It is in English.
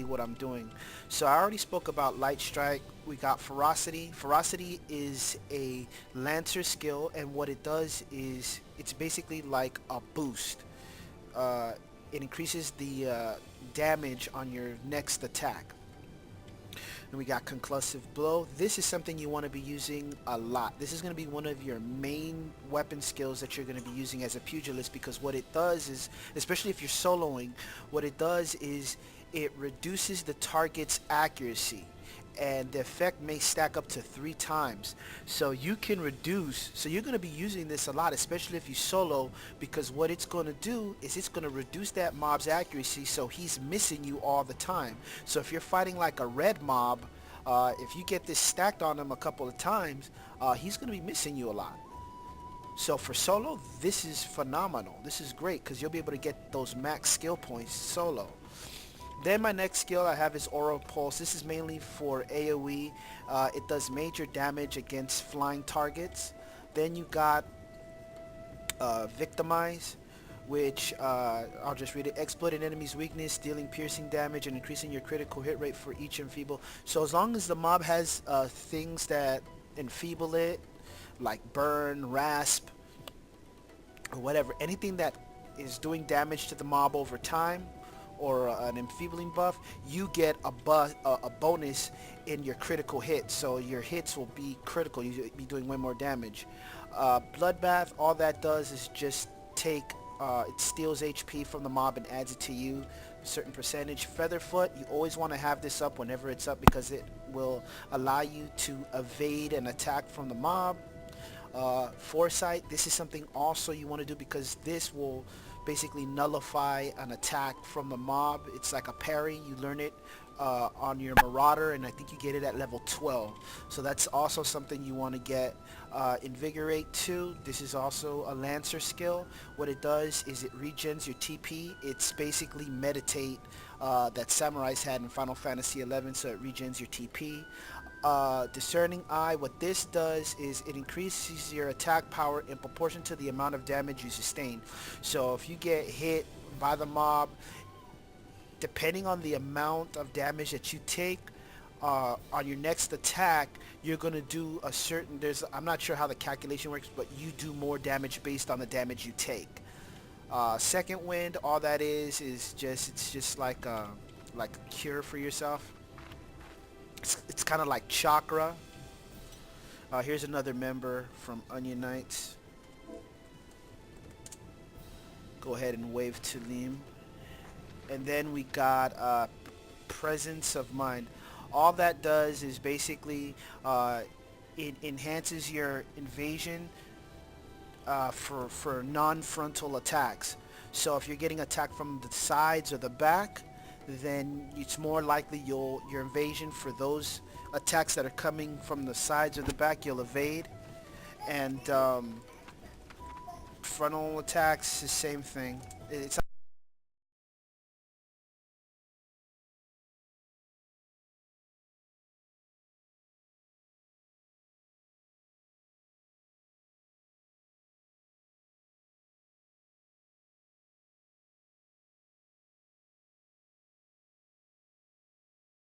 exactly what I'm doing. So I already spoke about Light Strike. We got Ferocity. Ferocity is a Lancer skill, and what it does is it's basically like a boost. Uh, it increases the damage on your next attack. And we got Conclusive Blow. This is something you want to be using a lot. This is going to be one of your main weapon skills that you're going to be using as a pugilist, because what it does is, especially if you're soloing, what it does is it reduces the target's accuracy, and the effect may stack up to 3 times. So you can reduce, so you're going to be using this a lot, especially if you solo, because what it's going to do is it's going to reduce that mob's accuracy, so he's missing you all the time. So if you're fighting like a red mob, if you get this stacked on him a couple of times, he's going to be missing you a lot. So for solo, this is phenomenal. This is great because you'll be able to get those max skill points solo. Then my next skill I have is Aura Pulse. This is mainly for AoE. It does major damage against flying targets. Then you got Victimize, which I'll just read it. Exploit an enemy's weakness, dealing piercing damage and increasing your critical hit rate for each enfeeble. So as long as the mob has things that enfeeble it, like burn, rasp, or whatever, anything that is doing damage to the mob over time, or an enfeebling buff, you get a bonus in your critical hits. So your hits will be critical. You'll be doing way more damage. Bloodbath, all that does is just take, it steals HP from the mob and adds it to you, a certain percentage. Featherfoot, you always want to have this up whenever it's up because it will allow you to evade an attack from the mob. Foresight, this is something also you want to do because this will basically nullify an attack from the mob. It's like a parry. You learn it on your Marauder, and I think you get it at level 12. So that's also something you want to get. Invigorate 2, this is also a Lancer skill. What it does is it regens your TP. It's basically Meditate that Samurais had in Final Fantasy 11, so it regens your TP. Discerning Eye, what this does is it increases your attack power in proportion to the amount of damage you sustain. So if you get hit by the mob, depending on the amount of damage that you take, on your next attack, you're going to do a certain, I'm not sure how the calculation works, but you do more damage based on the damage you take. Second Wind, all that is just, it's just like a cure for yourself. It's kind of like Chakra. Here's another member from Onion Knights. Go ahead and wave to them. And then we got Presence of Mind. All that does is basically it enhances your invasion for non-frontal attacks. So if you're getting attacked from the sides or the back, then it's more likely your invasion for those attacks that are coming from the sides or the back, you'll evade. And frontal attacks, the same thing. It's